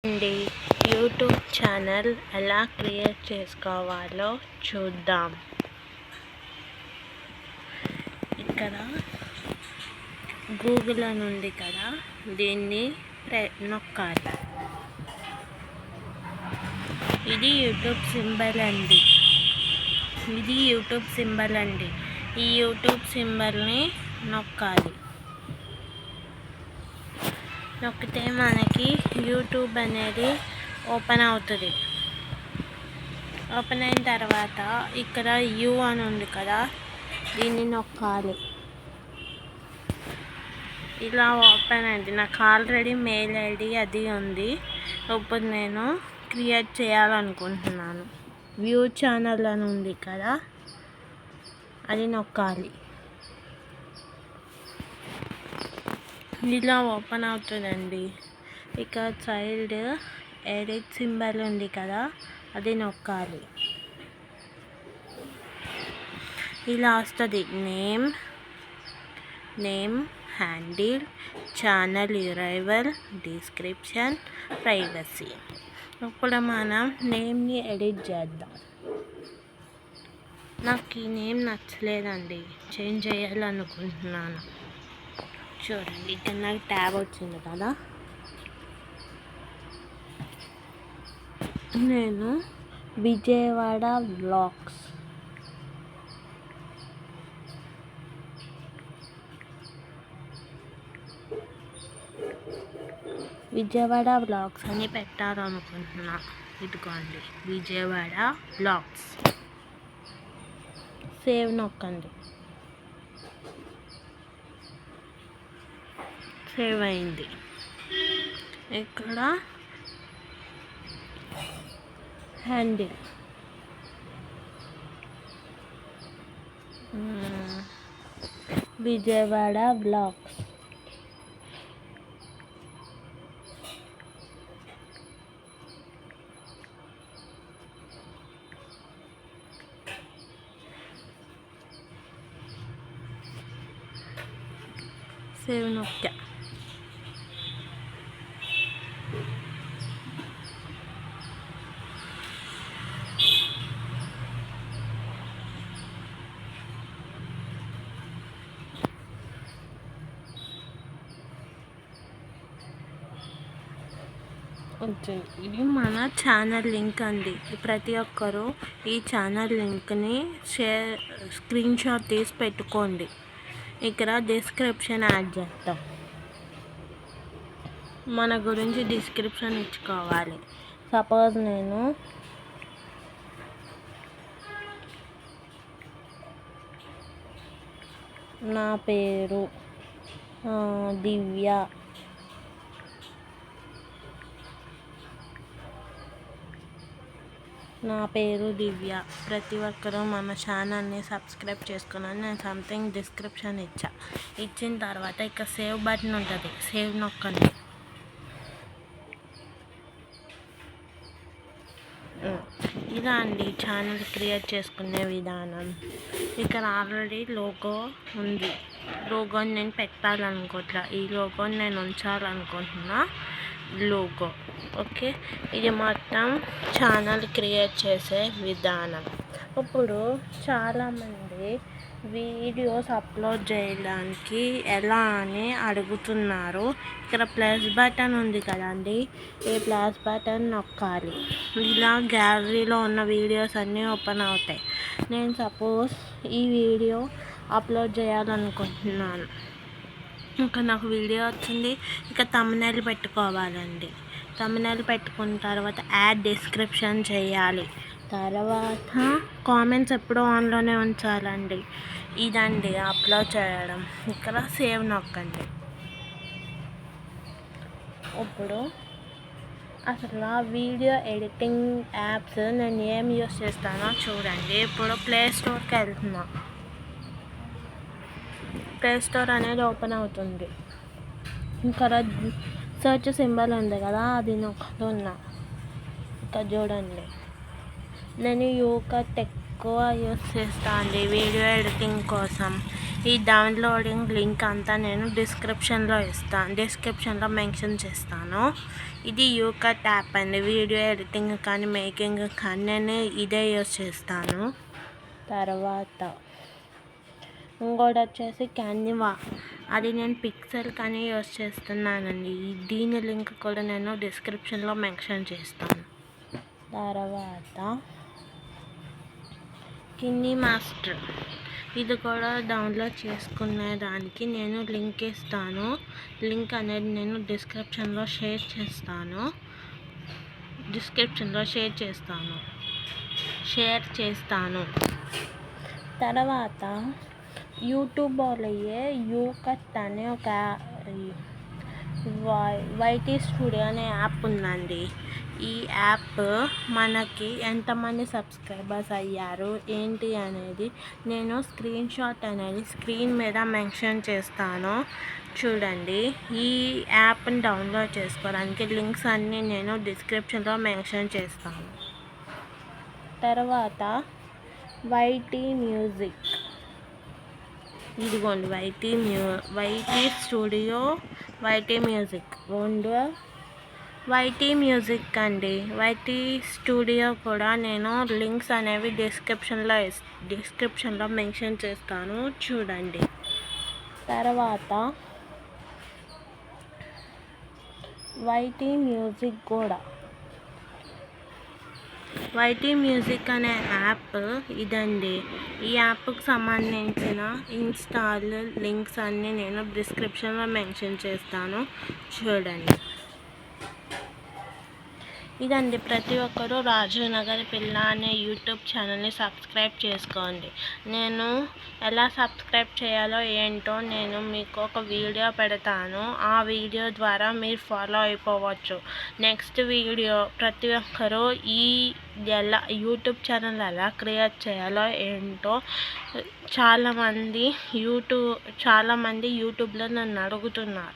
అండి YouTube channel ఎలా create చేసుకోవాలో చూద్దాం. ఇక్కడ గూగుల్ అని ఉంది కదా, దీన్ని నొక్కాలి. ఇది యూట్యూబ్ సింబల్ అండి. ఈ యూట్యూబ్ సింబల్ని నొక్కాలి. నొక్కితే మనకి యూట్యూబ్ అనేది ఓపెన్ అవుతుంది. ఓపెన్ అయిన తర్వాత ఇక్కడ యూ అని ఉంది కదా, దీన్ని నొక్కాలి. ఇలా ఓపెన్ అయింది. నాకు ఆల్రెడీ మెయిల్ ఐడి అది ఉంది. ఇప్పుడు నేను క్రియేట్ చేయాలనుకుంటున్నాను. వ్యూ ఛానల్ అని ఉంది కదా, అది నొక్కాలి. ఇలా ఓపెన్ అవుతుందండి. ఇక సైడ్ ఎడిట్ సింబల్ ఉంది కదా, అది నొక్కాలి. ఇలా వస్తుంది name, handle, channel URL, description, privacy. ఇప్పుడు మనం నేమ్ని ఎడిట్ చేద్దాం. నాకు ఈ నేమ్ నచ్చలేదండి, చేంజ్ చేయాలనుకుంటున్నాను. చూడండి, ఇక్కడ నాకు ట్యాబ్ వచ్చింది కదా, నేను విజయవాడ వ్లాగ్స్ అని పెట్టాలనుకుంటున్నా. ఇదిగోండి, విజయవాడ వ్లాగ్స్. సేవ్ నొక్కండి. సేవ్ అయింది. ఇక్కడ హ్యాండిల్ విజయవాడ వ్లాగ్స్. సేవ్ నొక్కా. ఇది మన ఛానల్ లింక్ అండి. ప్రతి ఒక్కరూ ఈ ఛానల్ లింక్ని స్క్రీన్ షాట్ తీసి పెట్టుకోండి. ఇక్కడ డిస్క్రిప్షన్ యాడ్ చేస్తాం. మన గురించి డిస్క్రిప్షన్ ఇచ్చుకోవాలి. సపోజ్ నేను నా పేరు దివ్య, ప్రతి ఒక్కరూ మన ఛానల్ని సబ్స్క్రైబ్ చేసుకున్నాను. నేను సంథింగ్ డిస్క్రిప్షన్ ఇచ్చిన తర్వాత ఇక సేవ్ బటన్ ఉంటుంది, సేవ్ నొక్కండి. ఇలా అండి ఛానల్ క్రియేట్ చేసుకునే విధానం. ఇక్కడ ఆల్రెడీ లోగో ఉంది. లోగోని నేను పెట్టాలనుకోవట్లా, ఈ లోగోని నేను ఉంచాలనుకుంటున్నా. Logo okay. ఇది మొత్తం ఛానల్ క్రియేట్ చేసే విధానం. ఇప్పుడు చాలామంది వీడియోస్ అప్లోడ్ చేయడానికి ఎలా అని అడుగుతున్నారు. ఇక్కడ ప్లస్ బటన్ ఉంది కదండి, ఈ ప్లస్ బటన్ నొక్కాలి. ఇలా గ్యాలరీలో ఉన్న వీడియోస్ అన్నీ ఓపెన్ అవుతాయి. నేను సపోజ్ ఈ వీడియో అప్లోడ్ చేయాలనుకుంటున్నాను. ఇంకా నాకు వీడియో వచ్చింది. ఇక థంబ్నెయిల్ పెట్టుకోవాలండి. థంబ్నెయిల్ పెట్టుకున్న తర్వాత యాడ్ డిస్క్రిప్షన్ చేయాలి. తర్వాత కామెంట్స్ ఎప్పుడూ ఆన్లోనే ఉంచాలండి. ఇదండి అప్లోడ్ చేయడం. ఇక్కడ సేవ్ నొక్కండి. ఇప్పుడు అసలు వీడియో ఎడిటింగ్ యాప్స్ నేను ఏం యూస్ చేస్తానో చూడండి. ఇప్పుడు ప్లే స్టోర్కి వెళ్తున్నా. ప్లే స్టోర్ అనేది ఓపెన్ అవుతుంది. ఇక్కడ సర్చ్ సింబల్ ఉంది కదా, అది నొక్కుతున్నా. ఇక్కడ చూడండి, నేను యూకట్ ఎక్కువ యూస్ చేస్తాను అండి వీడియో ఎడిటింగ్ కోసం. ఈ డౌన్లోడింగ్ లింక్ అంతా నేను డిస్క్రిప్షన్లో మెన్షన్ చేస్తాను. ఇది యూకట్ యాప్ అండి. వీడియో ఎడిటింగ్ కానీ మేకింగ్ కానీ నేను ఇదే యూస్ చేస్తాను. తర్వాత ఇంకోటి వచ్చేసి క్యాన్వా, అది నేను పిక్సెల్ కానీ యూస్ చేస్తున్నానండి. దీని లింక్ కూడా నేను డిస్క్రిప్షన్లో మెన్షన్ చేస్తాను. తర్వాత కినీ మాస్టర్, ఇది కూడా డౌన్లోడ్ చేసుకునే దానికి నేను లింక్ ఇస్తాను. లింక్ అనేది నేను డిస్క్రిప్షన్లో షేర్ చేస్తాను. తర్వాత యూట్యూబ్ వాళ్ళే యూకట్ అనే ఒక వైటీ స్టూడియో అనే యాప్ ఉందండి. ఈ యాప్ మనకి ఎంతమంది సబ్స్క్రైబర్స్ అయ్యారు ఏంటి అనేది నేను స్క్రీన్ షాట్ అనేది స్క్రీన్ మీద మెన్షన్ చేస్తాను, చూడండి. ఈ యాప్ని డౌన్లోడ్ చేసుకోవడానికి లింక్స్ అన్నీ నేను డిస్క్రిప్షన్లో మెన్షన్ చేస్తాను. తర్వాత వైటీ మ్యూజిక్, ఇదిగోండి YT studio, YT music YT music అండి. వైటీ స్టూడియో కూడా నేను లింక్స్ అనేవి డిస్క్రిప్షన్లో మెన్షన్ చేస్తాను, చూడండి. తర్వాత వైటీ మ్యూజిక్ అనే యాప్ ఇదండి. ఈ యాప్కి సంబంధించిన ఇన్స్టాల్ లింక్స్ అన్నీ నేను డిస్క్రిప్షన్లో మెన్షన్ చేస్తాను, చూడండి. ఇదండి. ప్రతి ఒక్కరూ రాజునగర్ పిల్ల అనే యూట్యూబ్ ఛానల్ని సబ్స్క్రైబ్ చేసుకోండి. నేను ఎలా సబ్స్క్రైబ్ చేయాలో ఏంటో నేను మీకు ఒక వీడియో పెడతాను. ఆ వీడియో ద్వారా మీరు ఫాలో అయిపోవచ్చు. నెక్స్ట్ వీడియో ప్రతి ఒక్కరూ యూట్యూబ్ ఛానల్ ఎలా క్రియేట్ చేయాలో ఏంటో చాలామంది యూట్యూబ్లో నన్ను అడుగుతున్నారు.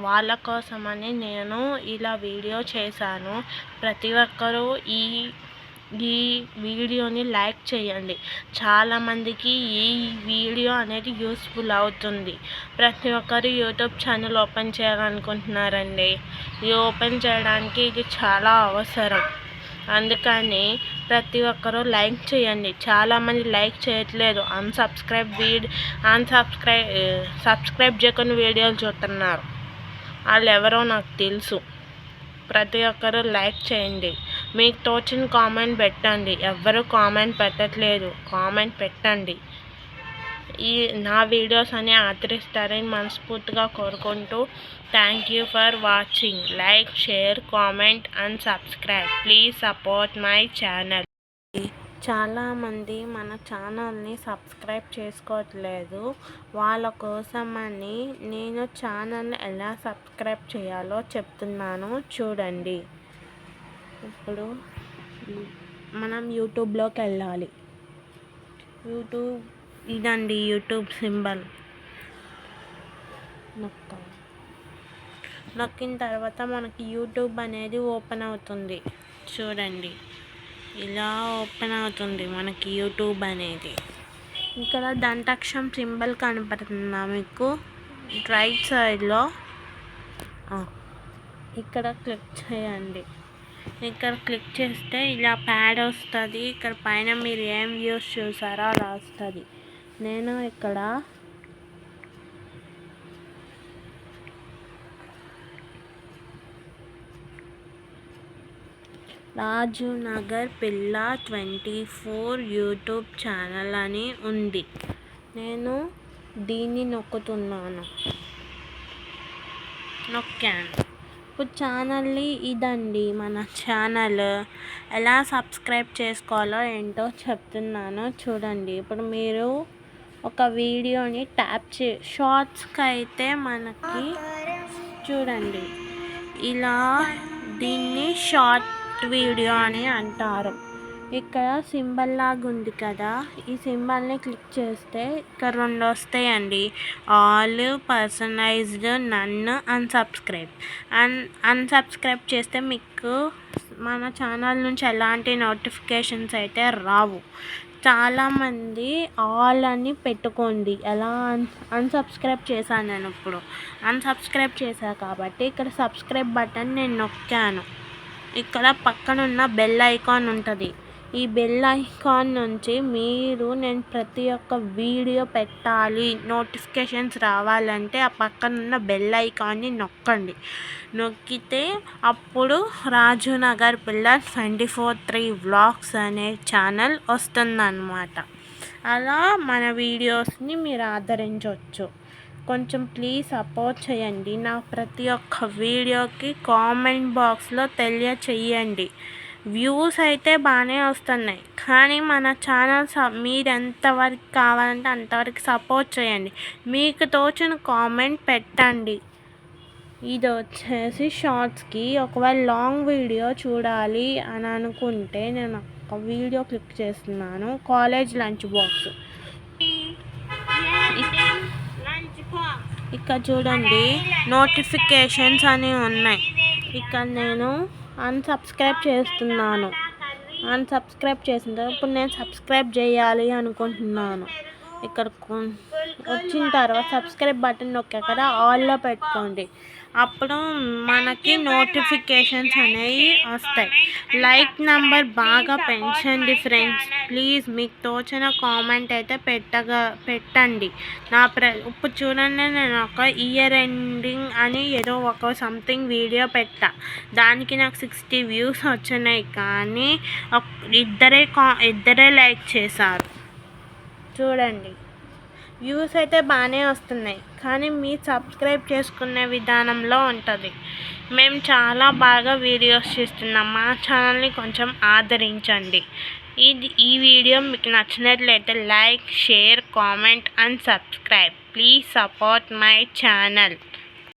వాళ్ళ కోసమని నేను ఇలా వీడియో చేశాను. ప్రతి ఒక్కరూ ఈ వీడియోని లైక్ చేయండి. చాలామందికి ఈ వీడియో అనేది యూస్ఫుల్ అవుతుంది. ప్రతి ఒక్కరు యూట్యూబ్ ఛానల్ ఓపెన్ చేయాలనుకుంటున్నారండి. ఓపెన్ చేయడానికి ఇది చాలా అవసరం. అందుకని ప్రతి ఒక్కరూ లైక్ చేయండి. చాలామంది లైక్ చేయట్లేదు, సబ్స్క్రైబ్ చేయకుండా వీడియోలు చూస్తున్నారు. వాళ్ళు ఎవరో నాకు తెలుసు. ప్రతి ఒక్కరూ లైక్ చేయండి. మీకు తోచిన కామెంట్ పెట్టండి. ఎవ్వరూ కామెంట్ పెట్టట్లేదు, కామెంట్ పెట్టండి. నా వీడియోస్ అన్ని ఆదరిస్తారని మనస్ఫూర్తిగా కోరుకుంటూ thank you for watching. Like, share, comment and subscribe. Please support my channel. చాలామంది మన ఛానల్ని సబ్స్క్రైబ్ చేసుకోవట్లేదు. వాళ్ళ కోసమని నేను ఛానల్ని ఎలా సబ్స్క్రైబ్ చేయాలో చెప్తున్నాను, చూడండి. ఇప్పుడు మనం యూట్యూబ్లోకి వెళ్ళాలి. ఇదండి యూట్యూబ్ సింబల్. నొక్కిన తర్వాత మనకి యూట్యూబ్ అనేది ఓపెన్ అవుతుంది, చూడండి. ఇలా ఓపెన్ అవుతుంది మనకి యూట్యూబ్ అనేది. ఇక్కడ దంతాక్షరం సింబల్ కనపడుతుందా మీకు రైట్ సైడ్లో? ఇక్కడ క్లిక్ చేయండి. ఇక్కడ క్లిక్ చేస్తే ఇలా ప్యాడ్ వస్తుంది. ఇక్కడ పైన మీరు ఏం వ్యూస్ చూసారో అలా వస్తుంది. నేను ఇక్కడ రాజునగర్ పిల్ల 24 యూట్యూబ్ ఛానల్ అని ఉంది. నేను దీన్ని నొక్కాను. ఇప్పుడు ఛానల్ని ఇదండి మన ఛానల్. ఎలా సబ్స్క్రైబ్ చేసుకోవాలో ఏంటో చెప్తున్నాను, చూడండి. ఇప్పుడు మీరు ఒక వీడియోని షార్ట్స్కి అయితే మనకి చూడండి ఇలా దీన్ని షార్ట్ వీడియో అని అంటారు. ఇక్కడ సింబల్ లాగా ఉంది కదా, ఈ సింబల్ని క్లిక్ చేస్తే ఇక్కడ 2 వస్తాయండి. ఆల్, పర్సనలైజ్డ్, నన్, అన్సబ్స్క్రైబ్ చేస్తే మీకు మన ఛానల్ నుంచి ఎలాంటి నోటిఫికేషన్స్ అయితే రావు. చాలామంది ఆల్ అని పెట్టుకోండి. ఎలా అన్సబ్స్క్రైబ్ చేశాను నేను ఇప్పుడు. అన్సబ్స్క్రైబ్ చేశా కాబట్టి ఇక్కడ సబ్స్క్రైబ్ బటన్ నేను నొక్కాను. ఇక్కడ పక్కనున్న బెల్ ఐకాన్ ఉంటుంది. ఈ బెల్ ఐకాన్ నుంచి మీరు నేను ప్రతి ఒక్క వీడియో పెట్టాలి నోటిఫికేషన్స్ రావాలంటే ఆ పక్కనున్న బెల్ ఐకాన్ని నొక్కండి. నొక్కితే అప్పుడు రాజునగర్ పిల్లర్ 24/3 వ్లాగ్స్ అనే ఛానల్ వస్తుందన్నమాట. అలా మన వీడియోస్ని మీరు ఆదరించవచ్చు. కొంచెం ప్లీజ్ సపోర్ట్ చేయండి. నా ప్రతి ఒక్క వీడియోకి కామెంట్ బాక్స్లో తెలియచేయండి. వ్యూస్ అయితే బాగానే వస్తున్నాయి, కానీ మన ఛానల్ మీరు ఎంతవరకు కావాలంటే అంతవరకు సపోర్ట్ చేయండి. మీకు తోచిన కామెంట్ పెట్టండి. ఇది వచ్చేసి షార్ట్స్కి. ఒకవేళ లాంగ్ వీడియో చూడాలి అని అనుకుంటే నేను ఒక వీడియో క్లిక్ చేస్తున్నాను. కాలేజ్ లంచ్ బాక్స్ ఇక్కడ చూడండి, నోటిఫికేషన్స్ అని ఉన్నాయి. ఇక్కడ నేను అన్సబ్స్క్రైబ్ చేస్తున్నాను. అన్సబ్స్క్రైబ్ చేసిన తర్వాత ఇప్పుడు నేను సబ్స్క్రైబ్ చేయాలి అనుకుంటున్నాను. ఇక్కడ వచ్చిన తర్వాత సబ్స్క్రైబ్ బటన్ నొక్కాక కదా ఆల్లో పెట్టుకోండి. అప్పుడు మనకి నోటిఫికేషన్స్ అనేవి వస్తాయి. లైక్ నెంబర్ బాగా పెంచండి ఫ్రెండ్స్. ప్లీజ్ మీకు తోచిన కామెంట్ అయితే పెట్టండి. ఇప్పుడు చూడండి, నేను ఒక ఇయర్ ఎండింగ్ అని ఏదో ఒక సంథింగ్ వీడియో పెట్టా. దానికి నాకు 60 వ్యూస్ వచ్చినాయి, కానీ ఇద్దరే లైక్ చేశారు. చూడండి, వ్యూస్ అయితే బాగానే వస్తున్నాయి, కానీ మీ సబ్స్క్రైబ్ చేసుకునే విధానంలో ఉంటుంది. మేము చాలా బాగా వీడియోస్ చేస్తున్నాం. మా ఛానల్ని కొంచెం ఆదరించండి. ఈ వీడియో మీకు నచ్చినట్లయితే like, share, comment and subscribe. Please support my channel.